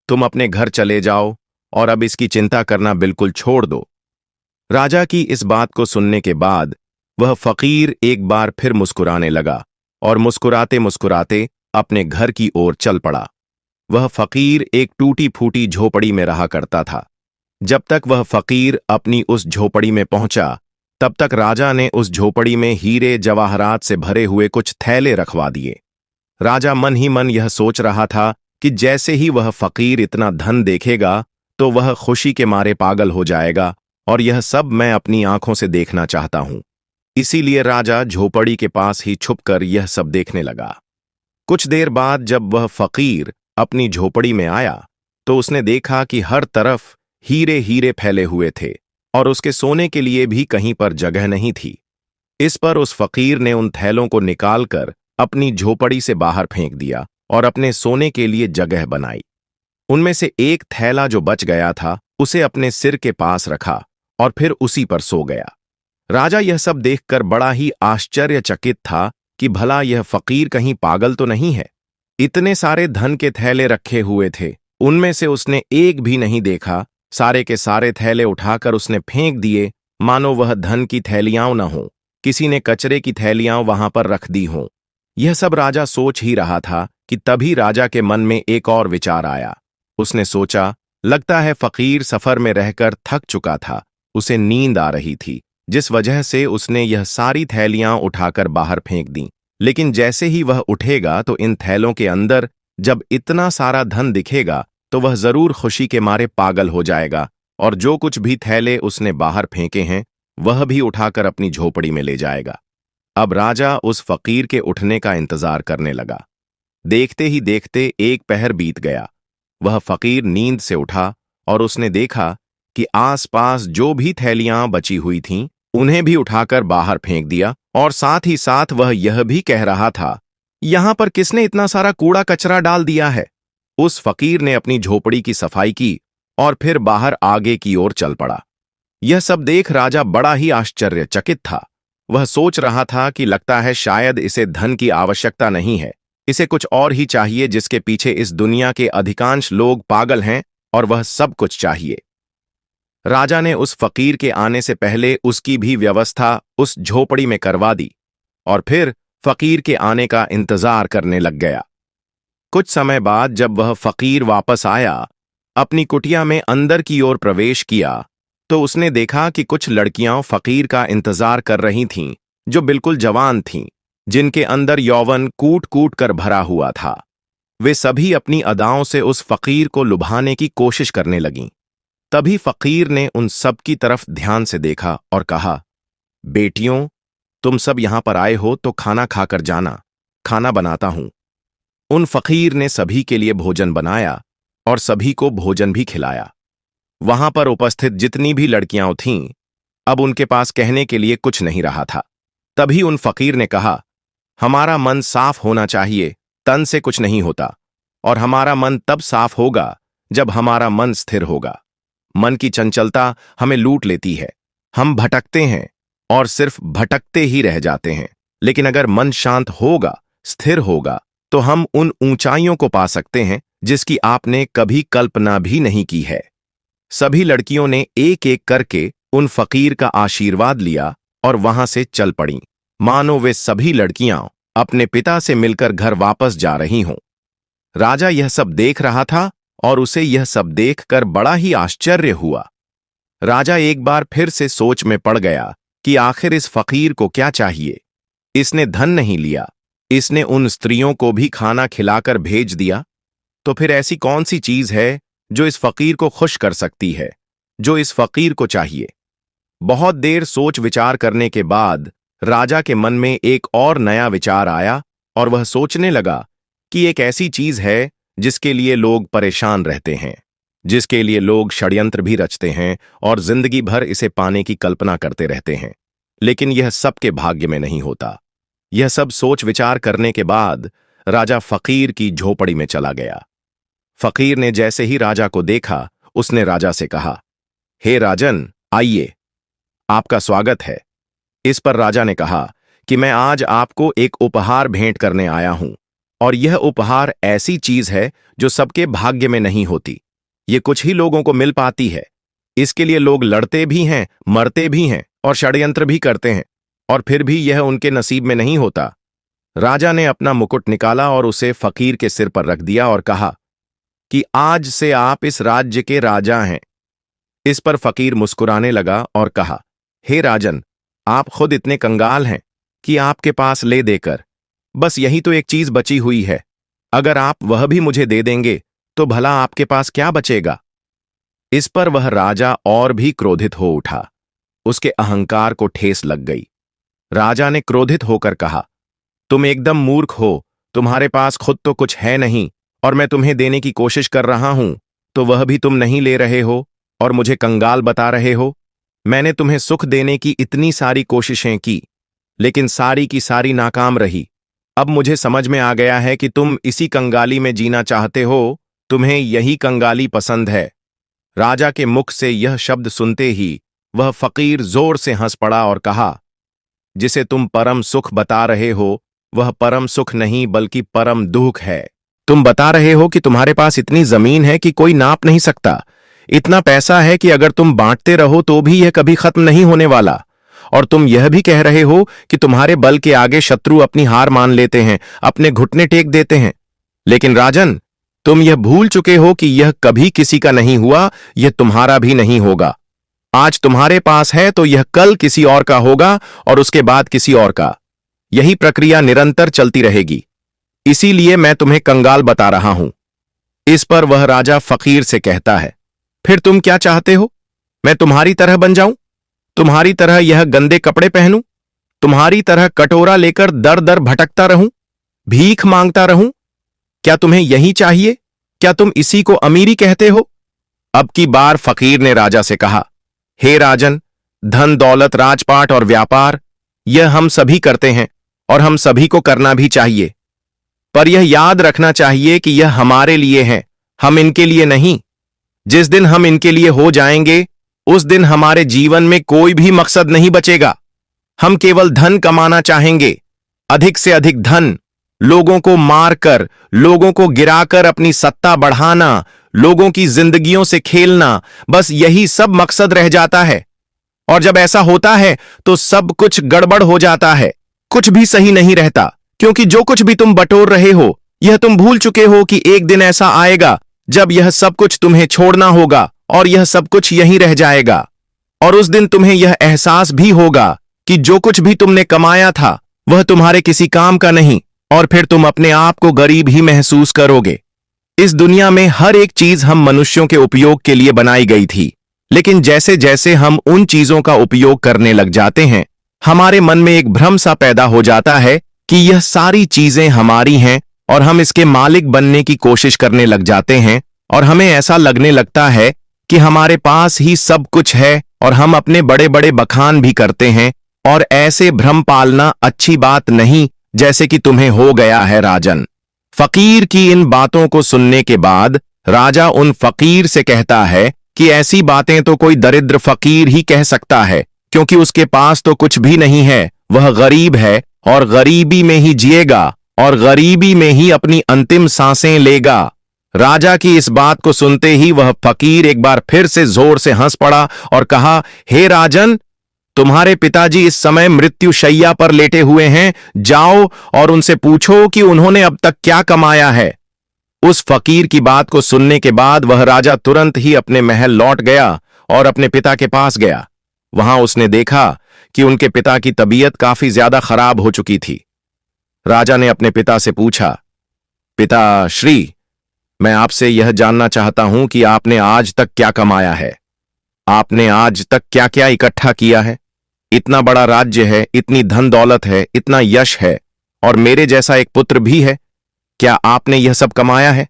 तुम अपने घर चले जाओ और अब इसकी चिंता करना बिल्कुल छोड़ दो। राजा की इस बात को सुनने के बाद वह फकीर एक बार फिर मुस्कुराने लगा और मुस्कुराते मुस्कुराते अपने घर की ओर चल पड़ा। वह फकीर एक टूटी फूटी झोपड़ी में रहा करता था। जब तक वह फकीर अपनी उस झोपड़ी में पहुंचा, तब तक राजा ने उस झोपड़ी में हीरे जवाहरात से भरे हुए कुछ थैले रखवा दिए। राजा मन ही मन यह सोच रहा था कि जैसे ही वह फकीर इतना धन देखेगा तो वह खुशी के मारे पागल हो जाएगा, और यह सब मैं अपनी आंखों से देखना चाहता हूं। इसीलिए राजा झोपड़ी के पास ही छुपकर यह सब देखने लगा। कुछ देर बाद जब वह फकीर अपनी झोपड़ी में आया तो उसने देखा कि हर तरफ हीरे हीरे फैले हुए थे। और उसके सोने के लिए भी कहीं पर जगह नहीं थी। इस पर उस फकीर ने उन थैलों को निकालकर अपनी झोपड़ी से बाहर फेंक दिया और अपने सोने के लिए जगह बनाई। उनमें से एक थैला जो बच गया था उसे अपने सिर के पास रखा और फिर उसी पर सो गया। राजा यह सब देखकर बड़ा ही आश्चर्यचकित था कि भला यह फकीर कहीं पागल तो नहीं है। इतने सारे धन के थैले रखे हुए थे, उनमें से उसने एक भी नहीं देखा। सारे के सारे थैले उठाकर उसने फेंक दिए, मानो वह धन की थैलियां न हों, किसी ने कचरे की थैलियां वहां पर रख दी हों। यह सब राजा सोच ही रहा था कि तभी राजा के मन में एक और विचार आया। उसने सोचा, लगता है फकीर सफर में रहकर थक चुका था, उसे नींद आ रही थी, जिस वजह से उसने यह सारी थैलियां उठाकर बाहर फेंक दी। लेकिन जैसे ही वह उठेगा तो इन थैलों के अंदर जब इतना सारा धन दिखेगा तो वह जरूर खुशी के मारे पागल हो जाएगा और जो कुछ भी थैले उसने बाहर फेंके हैं वह भी उठाकर अपनी झोपड़ी में ले जाएगा। अब राजा उस फकीर के उठने का इंतजार करने लगा। देखते ही देखते एक पहर बीत गया। वह फकीर नींद से उठा और उसने देखा कि आसपास जो भी थैलियां बची हुई थीं उन्हें भी उठाकर बाहर फेंक दिया और साथ ही साथ वह यह भी कह रहा था, यहां पर किसने इतना सारा कूड़ा कचरा डाल दिया है। उस फकीर ने अपनी झोपड़ी की सफाई की और फिर बाहर आगे की ओर चल पड़ा। यह सब देख राजा बड़ा ही आश्चर्यचकित था। वह सोच रहा था कि लगता है शायद इसे धन की आवश्यकता नहीं है, इसे कुछ और ही चाहिए जिसके पीछे इस दुनिया के अधिकांश लोग पागल हैं और वह सब कुछ चाहिए। राजा ने उस फकीर के आने से पहले उसकी भी व्यवस्था उस झोपड़ी में करवा दी और फिर फकीर के आने का इंतजार करने लग गया। कुछ समय बाद जब वह फकीर वापस आया, अपनी कुटिया में अंदर की ओर प्रवेश किया तो उसने देखा कि कुछ लड़कियां फकीर का इंतजार कर रही थीं, जो बिल्कुल जवान थीं, जिनके अंदर यौवन कूट कूट कर भरा हुआ था। वे सभी अपनी अदाओं से उस फकीर को लुभाने की कोशिश करने लगीं। तभी फकीर ने उन सब की तरफ ध्यान से देखा और कहा, बेटियों, तुम सब यहां पर आए हो तो खाना खाकर जाना, खाना बनाता हूं। उन फकीर ने सभी के लिए भोजन बनाया और सभी को भोजन भी खिलाया। वहां पर उपस्थित जितनी भी लड़कियां थीं, अब उनके पास कहने के लिए कुछ नहीं रहा था। तभी उन फकीर ने कहा, हमारा मन साफ होना चाहिए, तन से कुछ नहीं होता, और हमारा मन तब साफ होगा जब हमारा मन स्थिर होगा। मन की चंचलता हमें लूट लेती है, हम भटकते हैं और सिर्फ भटकते ही रह जाते हैं। लेकिन अगर मन शांत होगा, स्थिर होगा, तो हम उन ऊंचाइयों को पा सकते हैं जिसकी आपने कभी कल्पना भी नहीं की है। सभी लड़कियों ने एक एक करके उन फकीर का आशीर्वाद लिया और वहां से चल पड़ीं, मानो वे सभी लड़कियां अपने पिता से मिलकर घर वापस जा रही हों। राजा यह सब देख रहा था और उसे यह सब देखकर बड़ा ही आश्चर्य हुआ। राजा एक बार फिर से सोच में पड़ गया कि आखिर इस फकीर को क्या चाहिए। इसने धन नहीं लिया, इसने उन स्त्रियों को भी खाना खिलाकर भेज दिया, तो फिर ऐसी कौन सी चीज है जो इस फकीर को खुश कर सकती है, जो इस फकीर को चाहिए। बहुत देर सोच विचार करने के बाद राजा के मन में एक और नया विचार आया और वह सोचने लगा कि एक ऐसी चीज है जिसके लिए लोग परेशान रहते हैं, जिसके लिए लोग षड्यंत्र भी रचते हैं और जिंदगी भर इसे पाने की कल्पना करते रहते हैं, लेकिन यह सबके भाग्य में नहीं होता। यह सब सोच विचार करने के बाद राजा फकीर की झोपड़ी में चला गया। फकीर ने जैसे ही राजा को देखा, उसने राजा से कहा, हे राजन, आइए, आपका स्वागत है। इस पर राजा ने कहा कि मैं आज आपको एक उपहार भेंट करने आया हूं, और यह उपहार ऐसी चीज है जो सबके भाग्य में नहीं होती। ये कुछ ही लोगों को मिल पाती है। इसके लिए लोग लड़ते भी हैं, मरते भी हैं और षड्यंत्र भी करते हैं, और फिर भी यह उनके नसीब में नहीं होता। राजा ने अपना मुकुट निकाला और उसे फकीर के सिर पर रख दिया और कहा कि आज से आप इस राज्य के राजा हैं। इस पर फकीर मुस्कुराने लगा और कहा, हे राजन, आप खुद इतने कंगाल हैं कि आपके पास ले देकर बस यही तो एक चीज बची हुई है। अगर आप वह भी मुझे दे देंगे तो भला आपके पास क्या बचेगा। इस पर वह राजा और भी क्रोधित हो उठा। उसके अहंकार को ठेस लग गई। राजा ने क्रोधित होकर कहा, तुम एकदम मूर्ख हो, तुम्हारे पास खुद तो कुछ है नहीं, और मैं तुम्हें देने की कोशिश कर रहा हूं तो वह भी तुम नहीं ले रहे हो और मुझे कंगाल बता रहे हो। मैंने तुम्हें सुख देने की इतनी सारी कोशिशें की, लेकिन सारी की सारी नाकाम रही। अब मुझे समझ में आ गया है कि तुम इसी कंगाली में जीना चाहते हो, तुम्हें यही कंगाली पसंद है। राजा के मुख से यह शब्द सुनते ही वह फकीर जोर से हंस पड़ा और कहा, जिसे तुम परम सुख बता रहे हो, वह परम सुख नहीं बल्कि परम दुख है। तुम बता रहे हो कि तुम्हारे पास इतनी जमीन है कि कोई नाप नहीं सकता, इतना पैसा है कि अगर तुम बांटते रहो तो भी यह कभी खत्म नहीं होने वाला, और तुम यह भी कह रहे हो कि तुम्हारे बल के आगे शत्रु अपनी हार मान लेते हैं, अपने घुटने टेक देते हैं। लेकिन राजन, तुम यह भूल चुके हो कि यह कभी किसी का नहीं हुआ, यह तुम्हारा भी नहीं होगा। आज तुम्हारे पास है तो यह कल किसी और का होगा और उसके बाद किसी और का। यही प्रक्रिया निरंतर चलती रहेगी। इसीलिए मैं तुम्हें कंगाल बता रहा हूं। इस पर वह राजा फकीर से कहता है, फिर तुम क्या चाहते हो? मैं तुम्हारी तरह बन जाऊं? तुम्हारी तरह यह गंदे कपड़े पहनूं? तुम्हारी तरह कटोरा लेकर दर दर भटकता रहूं, भीख मांगता रहूं? क्या तुम्हें यही चाहिए? क्या तुम इसी को अमीरी कहते हो? अब की बार फकीर ने राजा से कहा, हे राजन, धन दौलत राजपाट और व्यापार यह हम सभी करते हैं और हम सभी को करना भी चाहिए, पर यह याद रखना चाहिए कि यह हमारे लिए है, हम इनके लिए नहीं। जिस दिन हम इनके लिए हो जाएंगे उस दिन हमारे जीवन में कोई भी मकसद नहीं बचेगा। हम केवल धन कमाना चाहेंगे, अधिक से अधिक धन, लोगों को मारकर, लोगों को गिराकर अपनी सत्ता बढ़ाना, लोगों की जिंदगियों से खेलना, बस यही सब मकसद रह जाता है। और जब ऐसा होता है तो सब कुछ गड़बड़ हो जाता है, कुछ भी सही नहीं रहता, क्योंकि जो कुछ भी तुम बटोर रहे हो, यह तुम भूल चुके हो कि एक दिन ऐसा आएगा जब यह सब कुछ तुम्हें छोड़ना होगा और यह सब कुछ यहीं रह जाएगा। और उस दिन तुम्हें यह एहसास भी होगा कि जो कुछ भी तुमने कमाया था वह तुम्हारे किसी काम का नहीं, और फिर तुम अपने आप को गरीब ही महसूस करोगे। इस दुनिया में हर एक चीज हम मनुष्यों के उपयोग के लिए बनाई गई थी, लेकिन जैसे जैसे हम उन चीजों का उपयोग करने लग जाते हैं, हमारे मन में एक भ्रम सा पैदा हो जाता है कि यह सारी चीजें हमारी हैं और हम इसके मालिक बनने की कोशिश करने लग जाते हैं, और हमें ऐसा लगने लगता है कि हमारे पास ही सब कुछ है और हम अपने बड़े बड़े बखान भी करते हैं। और ऐसे भ्रम पालना अच्छी बात नहीं, जैसे कि तुम्हें हो गया है राजन। फकीर की इन बातों को सुनने के बाद राजा उन फकीर से कहता है कि ऐसी बातें तो कोई दरिद्र फकीर ही कह सकता है, क्योंकि उसके पास तो कुछ भी नहीं है, वह गरीब है और गरीबी में ही जिएगा और गरीबी में ही अपनी अंतिम सांसें लेगा। राजा की इस बात को सुनते ही वह फकीर एक बार फिर से जोर से हंस पड़ा और कहा, हे राजन, तुम्हारे पिताजी इस समय मृत्यु शैया पर लेटे हुए हैं, जाओ और उनसे पूछो कि उन्होंने अब तक क्या कमाया है। उस फकीर की बात को सुनने के बाद वह राजा तुरंत ही अपने महल लौट गया और अपने पिता के पास गया। वहां उसने देखा कि उनके पिता की तबीयत काफी ज्यादा खराब हो चुकी थी। राजा ने अपने पिता से पूछा, पिता श्री, मैं आपसे यह जानना चाहता हूं कि आपने आज तक क्या कमाया है? आपने आज तक क्या क्या इकट्ठा किया है? इतना बड़ा राज्य है, इतनी धन दौलत है, इतना यश है, और मेरे जैसा एक पुत्र भी है। क्या आपने यह सब कमाया है?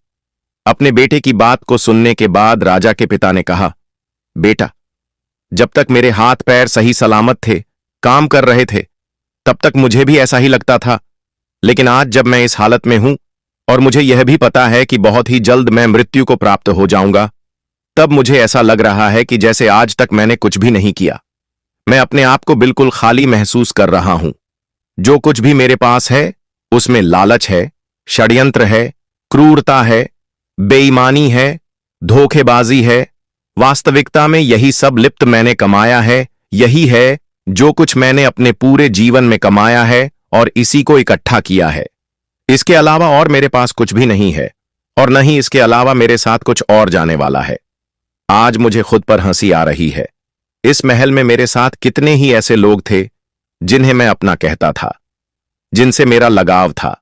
अपने बेटे की बात को सुनने के बाद राजा के पिता ने कहा, बेटा, जब तक मेरे हाथ पैर सही सलामत थे, काम कर रहे थे, तब तक मुझे भी ऐसा ही लगता था, लेकिन आज जब मैं इस हालत में हूं और मुझे यह भी पता है कि बहुत ही जल्द मैं मृत्यु को प्राप्त हो जाऊंगा, तब मुझे ऐसा लग रहा है कि जैसे आज तक मैंने कुछ भी नहीं किया। मैं अपने आप को बिल्कुल खाली महसूस कर रहा हूं। जो कुछ भी मेरे पास है उसमें लालच है, षड्यंत्र है, क्रूरता है, बेईमानी है, धोखेबाजी है। वास्तविकता में यही सब लिप्त मैंने कमाया है। यही है जो कुछ मैंने अपने पूरे जीवन में कमाया है और इसी को इकट्ठा किया है। इसके अलावा और मेरे पास कुछ भी नहीं है, और न ही इसके अलावा मेरे साथ कुछ और जाने वाला है। आज मुझे खुद पर हंसी आ रही है। इस महल में मेरे साथ कितने ही ऐसे लोग थे जिन्हें मैं अपना कहता था, जिनसे मेरा लगाव था,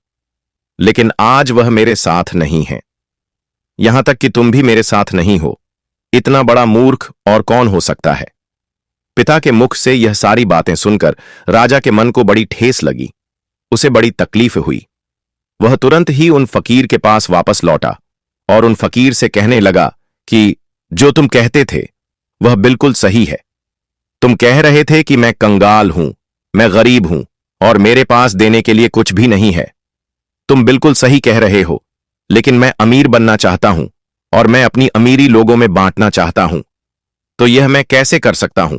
लेकिन आज वह मेरे साथ नहीं है। यहां तक कि तुम भी मेरे साथ नहीं हो। इतना बड़ा मूर्ख और कौन हो सकता है? पिता के मुख से यह सारी बातें सुनकर राजा के मन को बड़ी ठेस लगी। उसे बड़ी तकलीफ हुई। वह तुरंत ही उन फकीर के पास वापस लौटा और उन फकीर से कहने लगा कि जो तुम कहते थे वह बिल्कुल सही है। तुम कह रहे थे कि मैं कंगाल हूं, मैं गरीब हूं और मेरे पास देने के लिए कुछ भी नहीं है। तुम बिल्कुल सही कह रहे हो, लेकिन मैं अमीर बनना चाहता हूं और मैं अपनी अमीरी लोगों में बांटना चाहता हूं। तो यह मैं कैसे कर सकता हूं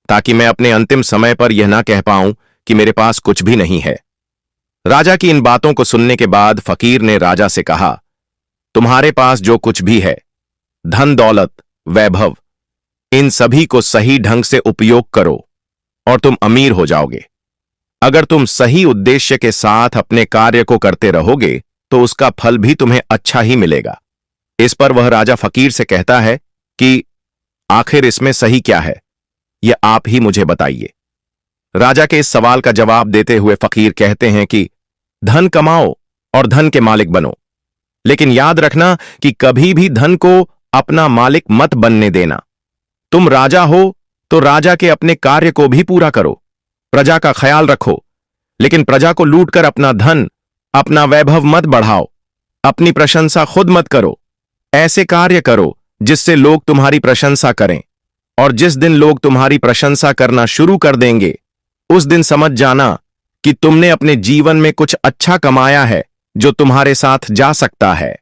ताकि मैं अपने अंतिम समय पर यह ना कह पाऊं कि मेरे पास कुछ भी नहीं है। राजा की इन बातों को सुनने के बाद फकीर ने राजा से कहा, तुम्हारे पास जो कुछ भी है, धन दौलत, वैभव, इन सभी को सही ढंग से उपयोग करो और तुम अमीर हो जाओगे। अगर तुम सही उद्देश्य के साथ अपने कार्य को करते रहोगे तो उसका फल भी तुम्हें अच्छा ही मिलेगा। इस पर वह राजा फकीर से कहता है कि आखिर इसमें सही क्या है, यह आप ही मुझे बताइए। राजा के इस सवाल का जवाब देते हुए फकीर कहते हैं कि धन कमाओ और धन के मालिक बनो, लेकिन याद रखना कि कभी भी धन को अपना मालिक मत बनने देना। तुम राजा हो तो राजा के अपने कार्य को भी पूरा करो, प्रजा का ख्याल रखो, लेकिन प्रजा को लूटकर अपना धन, अपना वैभव मत बढ़ाओ। अपनी प्रशंसा खुद मत करो। ऐसे कार्य करो जिससे लोग तुम्हारी प्रशंसा करें, और जिस दिन लोग तुम्हारी प्रशंसा करना शुरू कर देंगे उस दिन समझ जाना कि तुमने अपने जीवन में कुछ अच्छा कमाया है जो तुम्हारे साथ जा सकता है।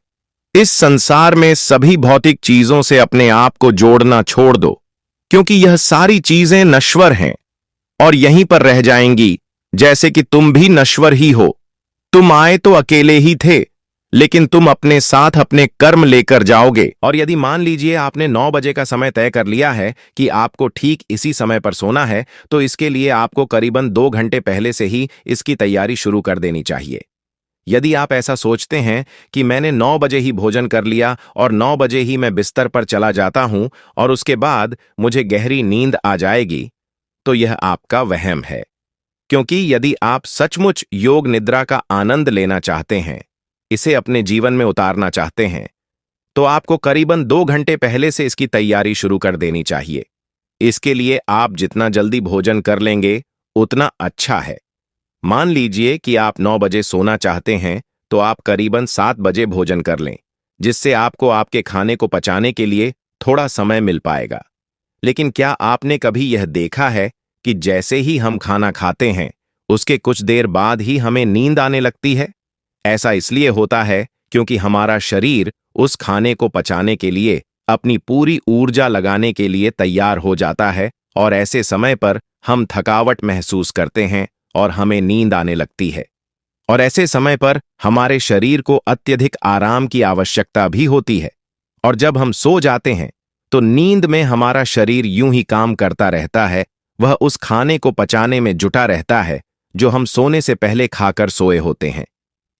इस संसार में सभी भौतिक चीजों से अपने आप को जोड़ना छोड़ दो, क्योंकि यह सारी चीजें नश्वर हैं और यहीं पर रह जाएंगी, जैसे कि तुम भी नश्वर ही हो। तुम आए तो अकेले ही थे, लेकिन तुम अपने साथ अपने कर्म लेकर जाओगे। और यदि मान लीजिए आपने 9 बजे का समय तय कर लिया है कि आपको ठीक इसी समय पर सोना है, तो इसके लिए आपको करीबन 2 घंटे पहले से ही इसकी तैयारी शुरू कर देनी चाहिए। यदि आप ऐसा सोचते हैं कि मैंने 9 बजे ही भोजन कर लिया और 9 बजे ही मैं बिस्तर पर चला जाता हूं और उसके बाद मुझे गहरी नींद आ जाएगी, तो यह आपका वहम है। क्योंकि यदि आप सचमुच योग निद्रा का आनंद लेना चाहते हैं, इसे अपने जीवन में उतारना चाहते हैं, तो आपको करीबन 2 घंटे पहले से इसकी तैयारी शुरू कर देनी चाहिए। इसके लिए आप जितना जल्दी भोजन कर लेंगे उतना अच्छा है। मान लीजिए कि आप 9 बजे सोना चाहते हैं, तो आप करीबन 7 बजे भोजन कर लें, जिससे आपको आपके खाने को पचाने के लिए थोड़ा समय मिल पाएगा। लेकिन क्या आपने कभी यह देखा है कि जैसे ही हम खाना खाते हैं उसके कुछ देर बाद ही हमें नींद आने लगती है? ऐसा इसलिए होता है क्योंकि हमारा शरीर उस खाने को पचाने के लिए अपनी पूरी ऊर्जा लगाने के लिए तैयार हो जाता है, और ऐसे समय पर हम थकावट महसूस करते हैं और हमें नींद आने लगती है। और ऐसे समय पर हमारे शरीर को अत्यधिक आराम की आवश्यकता भी होती है, और जब हम सो जाते हैं तो नींद में हमारा शरीर यूं ही काम करता रहता है, वह उस खाने को पचाने में जुटा रहता है जो हम सोने से पहले खाकर सोए होते हैं।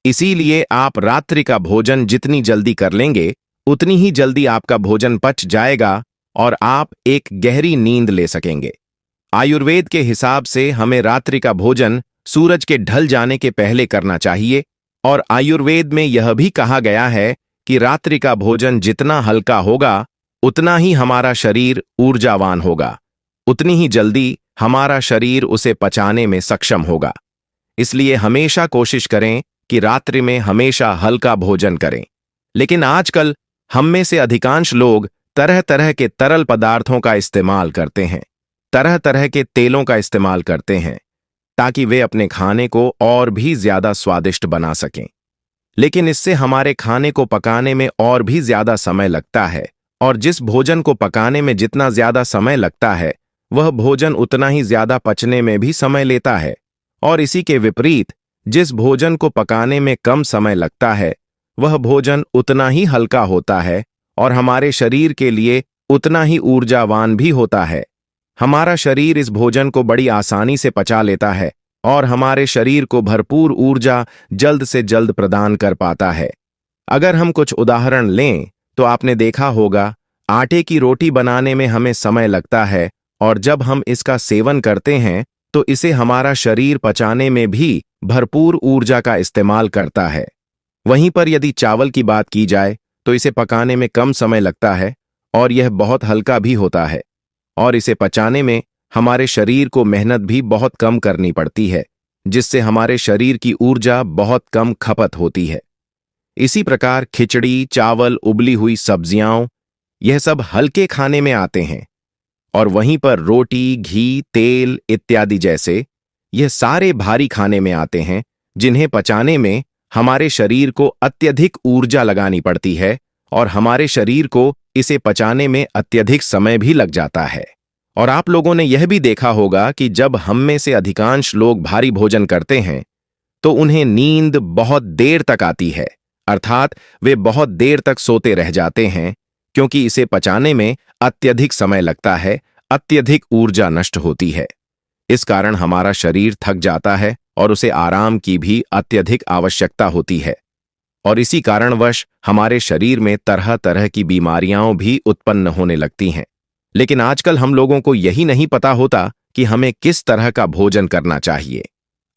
इसीलिए आप रात्रि का भोजन जितनी जल्दी कर लेंगे उतनी ही जल्दी आपका भोजन पच जाएगा और आप एक गहरी नींद ले सकेंगे। आयुर्वेद के हिसाब से हमें रात्रि का भोजन सूरज के ढल जाने के पहले करना चाहिए, और आयुर्वेद में यह भी कहा गया है कि रात्रि का भोजन जितना हल्का होगा उतना ही हमारा शरीर ऊर्जावान होगा, उतनी ही जल्दी हमारा शरीर उसे पचाने में सक्षम होगा। इसलिए हमेशा कोशिश करें कि रात्रि में हमेशा हल्का भोजन करें। लेकिन आजकल हम में से अधिकांश लोग तरह तरह के तरल पदार्थों का इस्तेमाल करते हैं, तरह तरह के तेलों का इस्तेमाल करते हैं, ताकि वे अपने खाने को और भी ज्यादा स्वादिष्ट बना सकें। लेकिन इससे हमारे खाने को पकाने में और भी ज्यादा समय लगता है, और जिस भोजन को पकाने में जितना ज्यादा समय लगता है वह भोजन उतना ही ज्यादा पचने में भी समय लेता है। और इसी के विपरीत जिस भोजन को पकाने में कम समय लगता है वह भोजन उतना ही हल्का होता है और हमारे शरीर के लिए उतना ही ऊर्जावान भी होता है। हमारा शरीर इस भोजन को बड़ी आसानी से पचा लेता है और हमारे शरीर को भरपूर ऊर्जा जल्द से जल्द प्रदान कर पाता है। अगर हम कुछ उदाहरण लें तो आपने देखा होगा, आटे की रोटी बनाने में हमें समय लगता है, और जब हम इसका सेवन करते हैं तो इसे हमारा शरीर पचाने में भी भरपूर ऊर्जा का इस्तेमाल करता है। वहीं पर यदि चावल की बात की जाए तो इसे पकाने में कम समय लगता है और यह बहुत हल्का भी होता है, और इसे पचाने में हमारे शरीर को मेहनत भी बहुत कम करनी पड़ती है, जिससे हमारे शरीर की ऊर्जा बहुत कम खपत होती है। इसी प्रकार खिचड़ी, चावल, उबली हुई सब्जियां, यह सब हल्के खाने में आते हैं, और वहीं पर रोटी, घी, तेल इत्यादि जैसे यह सारे भारी खाने में आते हैं, जिन्हें पचाने में हमारे शरीर को अत्यधिक ऊर्जा लगानी पड़ती है और हमारे शरीर को इसे पचाने में अत्यधिक समय भी लग जाता है। और आप लोगों ने यह भी देखा होगा कि जब हम में से अधिकांश लोग भारी भोजन करते हैं तो उन्हें नींद बहुत देर तक आती है, अर्थात वे बहुत देर तक सोते रह जाते हैं, क्योंकि इसे पचाने में अत्यधिक समय लगता है, अत्यधिक ऊर्जा नष्ट होती है। इस कारण हमारा शरीर थक जाता है और उसे आराम की भी अत्यधिक आवश्यकता होती है। और इसी कारणवश हमारे शरीर में तरह तरह की बीमारियां भी उत्पन्न होने लगती हैं। लेकिन आजकल हम लोगों को यही नहीं पता होता कि हमें किस तरह का भोजन करना चाहिए।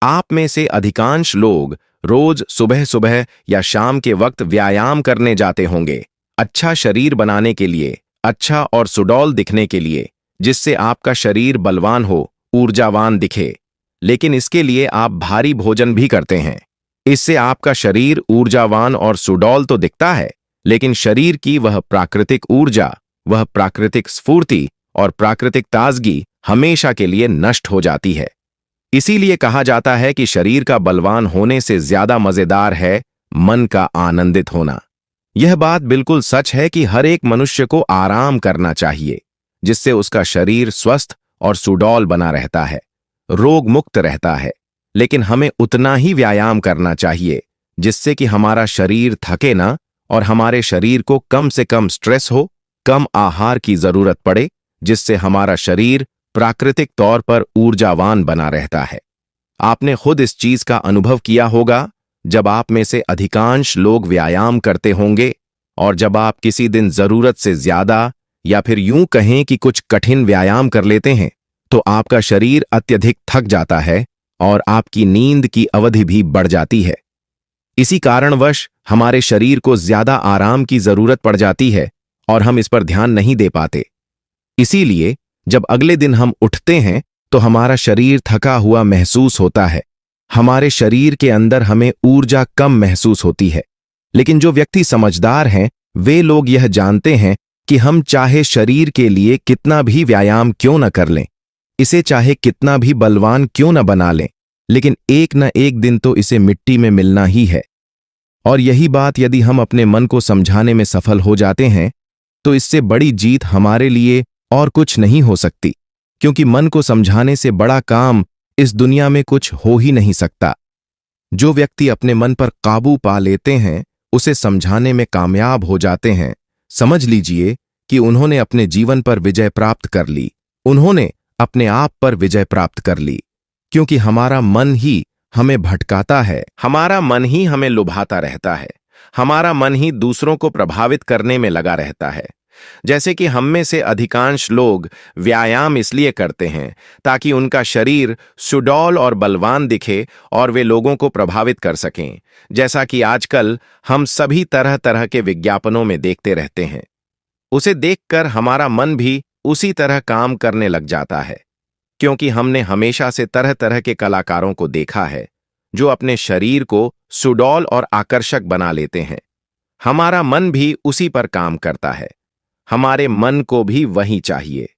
आप में से अधिकांश लोग रोज सुबह सुबह या शाम के वक्त व्यायाम करने जाते होंगे, अच्छा शरीर बनाने के लिए, अच्छा और सुडौल दिखने के लिए, जिससे आपका शरीर बलवान हो, ऊर्जावान दिखे। लेकिन इसके लिए आप भारी भोजन भी करते हैं। इससे आपका शरीर ऊर्जावान और सुडौल तो दिखता है, लेकिन शरीर की वह प्राकृतिक ऊर्जा, वह प्राकृतिक स्फूर्ति और प्राकृतिक ताजगी हमेशा के लिए नष्ट हो जाती है। इसीलिए कहा जाता है कि शरीर का बलवान होने से ज्यादा मजेदार है मन का आनंदित होना। यह बात बिल्कुल सच है कि हर एक मनुष्य को आराम करना चाहिए, जिससे उसका शरीर स्वस्थ और सुडौल बना रहता है, रोग मुक्त रहता है। लेकिन हमें उतना ही व्यायाम करना चाहिए जिससे कि हमारा शरीर थके ना और हमारे शरीर को कम से कम स्ट्रेस हो, कम आहार की जरूरत पड़े, जिससे हमारा शरीर प्राकृतिक तौर पर ऊर्जावान बना रहता है। आपने खुद इस चीज का अनुभव किया होगा जब आप में से अधिकांश लोग व्यायाम करते होंगे और जब आप किसी दिन जरूरत से ज्यादा या फिर यूं कहें कि कुछ कठिन व्यायाम कर लेते हैं तो आपका शरीर अत्यधिक थक जाता है और आपकी नींद की अवधि भी बढ़ जाती है। इसी कारणवश हमारे शरीर को ज्यादा आराम की जरूरत पड़ जाती है और हम इस पर ध्यान नहीं दे पाते। इसीलिए जब अगले दिन हम उठते हैं तो हमारा शरीर थका हुआ महसूस होता है, हमारे शरीर के अंदर हमें ऊर्जा कम महसूस होती है। लेकिन जो व्यक्ति समझदार हैं वे लोग यह जानते हैं कि हम चाहे शरीर के लिए कितना भी व्यायाम क्यों न कर लें, इसे चाहे कितना भी बलवान क्यों न बना लें, लेकिन एक न एक दिन तो इसे मिट्टी में मिलना ही है। और यही बात यदि हम अपने मन को समझाने में सफल हो जाते हैं तो इससे बड़ी जीत हमारे लिए और कुछ नहीं हो सकती, क्योंकि मन को समझाने से बड़ा काम इस दुनिया में कुछ हो ही नहीं सकता। जो व्यक्ति अपने मन पर काबू पा लेते हैं, उसे समझाने में कामयाब हो जाते हैं, समझ लीजिए कि उन्होंने अपने जीवन पर विजय प्राप्त कर ली, उन्होंने अपने आप पर विजय प्राप्त कर ली। क्योंकि हमारा मन ही हमें भटकाता है, हमारा मन ही हमें लुभाता रहता है, हमारा मन ही दूसरों को प्रभावित करने में लगा रहता है। जैसे कि हम में से अधिकांश लोग व्यायाम इसलिए करते हैं ताकि उनका शरीर सुडौल और बलवान दिखे और वे लोगों को प्रभावित कर सकें, जैसा कि आजकल हम सभी तरह तरह के विज्ञापनों में देखते रहते हैं। उसे देखकर हमारा मन भी उसी तरह काम करने लग जाता है, क्योंकि हमने हमेशा से तरह तरह के कलाकारों को देखा है जो अपने शरीर को सुडौल और आकर्षक बना लेते हैं। हमारा मन भी उसी पर काम करता है। हमारे मन को भी वही चाहिए,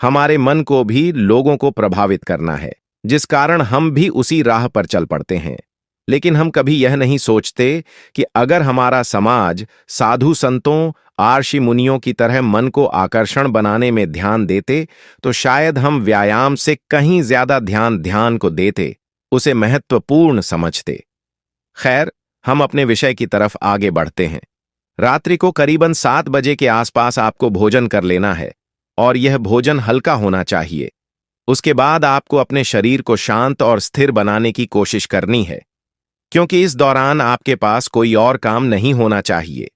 हमारे मन को भी लोगों को प्रभावित करना है, जिस कारण हम भी उसी राह पर चल पड़ते हैं। लेकिन हम कभी यह नहीं सोचते कि अगर हमारा समाज साधु संतों, आर्षि मुनियों की तरह मन को आकर्षण बनाने में ध्यान देते तो शायद हम व्यायाम से कहीं ज्यादा ध्यान को देते, उसे महत्वपूर्ण समझते। खैर, हम अपने विषय की तरफ आगे बढ़ते हैं। रात्रि को करीबन 7 बजे के आसपास आपको भोजन कर लेना है और यह भोजन हल्का होना चाहिए। उसके बाद आपको अपने शरीर को शांत और स्थिर बनाने की कोशिश करनी है, क्योंकि इस दौरान आपके पास कोई और काम नहीं होना चाहिए।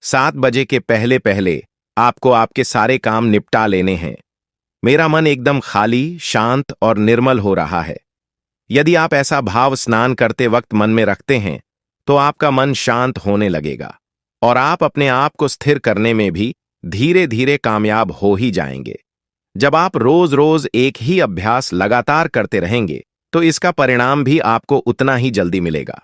7 बजे के पहले पहले आपको आपके सारे काम निपटा लेने हैं। मेरा मन एकदम खाली, शांत और निर्मल हो रहा है। यदि आप ऐसा भाव स्नान करते वक्त मन में रखते हैं तो आपका मन शांत होने लगेगा और आप अपने आप को स्थिर करने में भी धीरे धीरे कामयाब हो ही जाएंगे। जब आप रोज रोज एक ही अभ्यास लगातार करते रहेंगे तो इसका परिणाम भी आपको उतना ही जल्दी मिलेगा।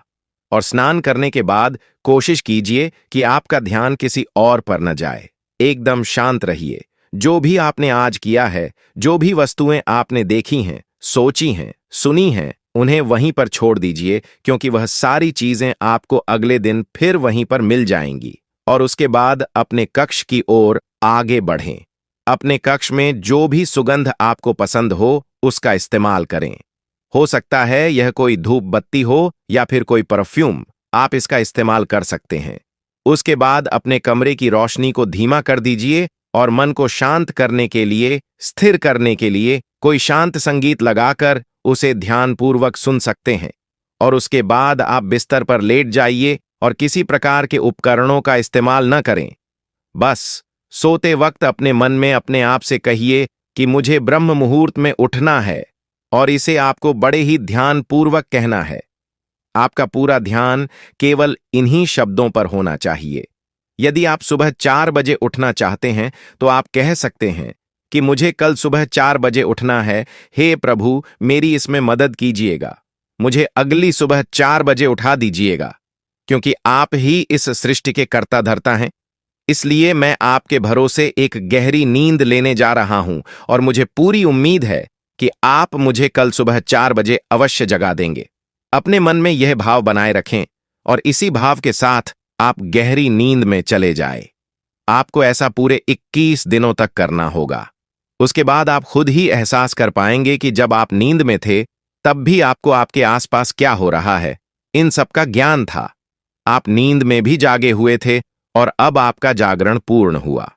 और स्नान करने के बाद कोशिश कीजिए कि आपका ध्यान किसी और पर न जाए। एकदम शांत रहिए, जो भी आपने आज किया है, जो भी वस्तुएं आपने देखी हैं, सोची हैं, सुनी हैं, उन्हें वहीं पर छोड़ दीजिए, क्योंकि वह सारी चीजें आपको अगले दिन फिर वहीं पर मिल जाएंगी। और उसके बाद अपने कक्ष की ओर आगे बढ़ें। अपने कक्ष में जो भी सुगंध आपको पसंद हो, उसका इस्तेमाल करें। हो सकता है यह कोई धूप बत्ती हो या फिर कोई परफ्यूम, आप इसका इस्तेमाल कर सकते हैं। उसके बाद अपने कमरे की रोशनी को धीमा कर दीजिए और मन को शांत करने के लिए, स्थिर करने के लिए कोई शांत संगीत लगाकर उसे ध्यानपूर्वक सुन सकते हैं। और उसके बाद आप बिस्तर पर लेट जाइए और किसी प्रकार के उपकरणों का इस्तेमाल न करें। बस सोते वक्त अपने मन में अपने आप से कहिए कि मुझे ब्रह्म मुहूर्त में उठना है, और इसे आपको बड़े ही ध्यानपूर्वक कहना है। आपका पूरा ध्यान केवल इन्हीं शब्दों पर होना चाहिए। यदि आप सुबह 4 बजे उठना चाहते हैं तो आप कह सकते हैं कि मुझे कल सुबह 4 बजे उठना है, हे प्रभु मेरी इसमें मदद कीजिएगा, मुझे अगली सुबह 4 बजे उठा दीजिएगा। क्योंकि आप ही इस सृष्टि के कर्ता धर्ता हैं, इसलिए मैं आपके भरोसे एक गहरी नींद लेने जा रहा हूं और मुझे पूरी उम्मीद है कि आप मुझे कल सुबह 4 बजे अवश्य जगा देंगे। अपने मन में यह भाव बनाए रखें और इसी भाव के साथ आप गहरी नींद में चले जाए। आपको ऐसा पूरे 21 दिनों तक करना होगा। उसके बाद आप खुद ही एहसास कर पाएंगे कि जब आप नींद में थे तब भी आपको आपके आसपास क्या हो रहा है, इन सब का ज्ञान था। आप नींद में भी जागे हुए थे और अब आपका जागरण पूर्ण हुआ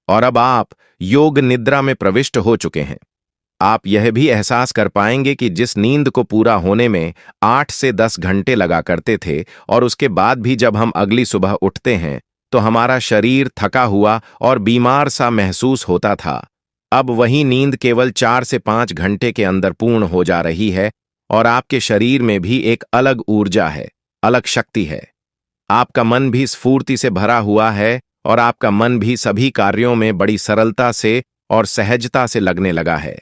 और अब आप योग निद्रा में प्रविष्ट हो चुके हैं। आप यह भी एहसास कर पाएंगे कि जिस नींद को पूरा होने में 8 से 10 घंटे लगा करते थे और उसके बाद भी जब हम अगली सुबह उठते हैं तो हमारा शरीर थका हुआ और बीमार सा महसूस होता था, अब वही नींद केवल 4 से 5 घंटे के अंदर पूर्ण हो जा रही है और आपके शरीर में भी एक अलग ऊर्जा है, अलग शक्ति है। आपका मन भी स्फूर्ति से भरा हुआ है और आपका मन भी सभी कार्यों में बड़ी सरलता से और सहजता से लगने लगा है।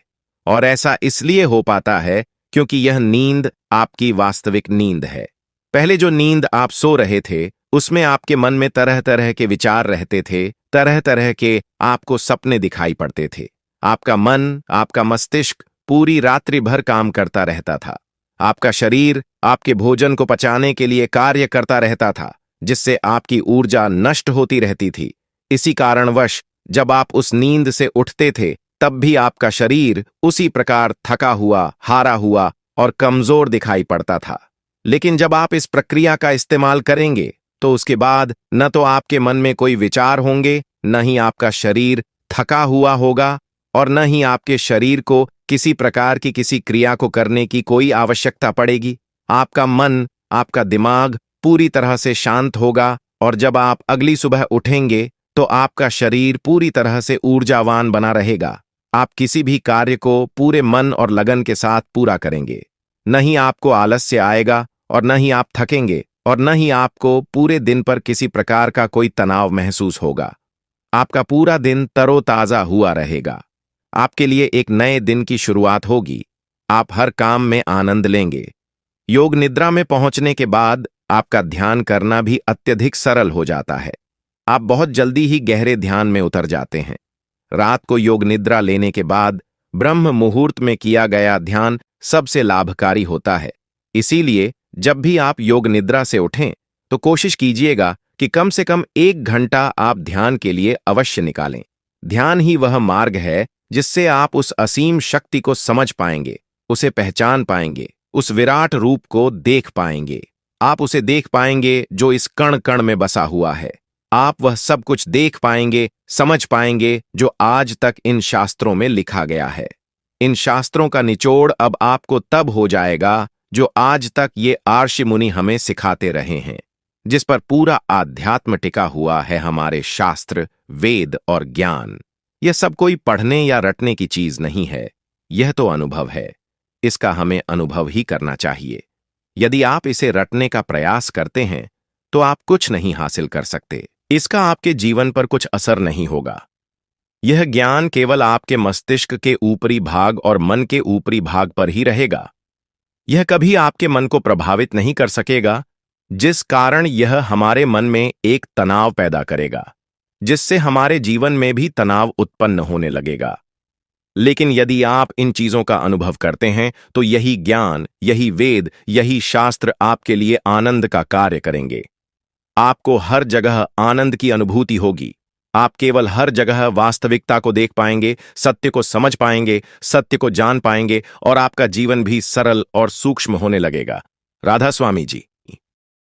और ऐसा इसलिए हो पाता है क्योंकि यह नींद आपकी वास्तविक नींद है। पहले जो नींद आप सो रहे थे उसमें आपके मन में तरह तरह के विचार रहते थे, तरह तरह के आपको सपने दिखाई पड़ते थे। आपका मन, आपका मस्तिष्क पूरी रात्रि भर काम करता रहता था। आपका शरीर आपके भोजन को पचाने के लिए कार्य करता रहता था, जिससे आपकी ऊर्जा नष्ट होती रहती थी। इसी कारणवश जब आप उस नींद से उठते थे तब भी आपका शरीर उसी प्रकार थका हुआ, हारा हुआ और कमजोर दिखाई पड़ता था। लेकिन जब आप इस प्रक्रिया का इस्तेमाल करेंगे तो उसके बाद न तो आपके मन में कोई विचार होंगे, न ही आपका शरीर थका हुआ होगा और न ही आपके शरीर को किसी प्रकार की किसी क्रिया को करने की कोई आवश्यकता पड़ेगी। आपका मन, आपका दिमाग पूरी तरह से शांत होगा और जब आप अगली सुबह उठेंगे तो आपका शरीर पूरी तरह से ऊर्जावान बना रहेगा। आप किसी भी कार्य को पूरे मन और लगन के साथ पूरा करेंगे। न ही आपको आलस्य आएगा और न ही आप थकेंगे और न ही आपको पूरे दिन पर किसी प्रकार का कोई तनाव महसूस होगा। आपका पूरा दिन तरोताजा हुआ रहेगा। आपके लिए एक नए दिन की शुरुआत होगी। आप हर काम में आनंद लेंगे। योग निद्रा में पहुंचने के बाद आपका ध्यान करना भी अत्यधिक सरल हो जाता है। आप बहुत जल्दी ही गहरे ध्यान में उतर जाते हैं। रात को योग निद्रा लेने के बाद ब्रह्म मुहूर्त में किया गया ध्यान सबसे लाभकारी होता है। इसीलिए जब भी आप योग निद्रा से उठें तो कोशिश कीजिएगा कि कम से कम 1 घंटा आप ध्यान के लिए अवश्य निकालें। ध्यान ही वह मार्ग है जिससे आप उस असीम शक्ति को समझ पाएंगे, उसे पहचान पाएंगे, उस विराट रूप को देख पाएंगे। आप उसे देख पाएंगे जो इस कण कण में बसा हुआ है। आप वह सब कुछ देख पाएंगे, समझ पाएंगे जो आज तक इन शास्त्रों में लिखा गया है। इन शास्त्रों का निचोड़ अब आपको तब हो जाएगा जो आज तक ये आर्षि मुनि हमें सिखाते रहे हैं, जिस पर पूरा आध्यात्म टिका हुआ है, हमारे शास्त्र, वेद और ज्ञान। यह सब कोई पढ़ने या रटने की चीज नहीं है, यह तो अनुभव है। इसका हमें अनुभव ही करना चाहिए। यदि आप इसे रटने का प्रयास करते हैं तो आप कुछ नहीं हासिल कर सकते। इसका आपके जीवन पर कुछ असर नहीं होगा। यह ज्ञान केवल आपके मस्तिष्क के ऊपरी भाग और मन के ऊपरी भाग पर ही रहेगा। यह कभी आपके मन को प्रभावित नहीं कर सकेगा, जिस कारण यह हमारे मन में एक तनाव पैदा करेगा। जिससे हमारे जीवन में भी तनाव उत्पन्न होने लगेगा। लेकिन यदि आप इन चीजों का अनुभव करते हैं तो यही ज्ञान, यही वेद, यही शास्त्र आपके लिए आनंद का कार्य करेंगे। आपको हर जगह आनंद की अनुभूति होगी। आप केवल हर जगह वास्तविकता को देख पाएंगे, सत्य को समझ पाएंगे, सत्य को जान पाएंगे और आपका जीवन भी सरल और सूक्ष्म होने लगेगा। राधा स्वामी जी।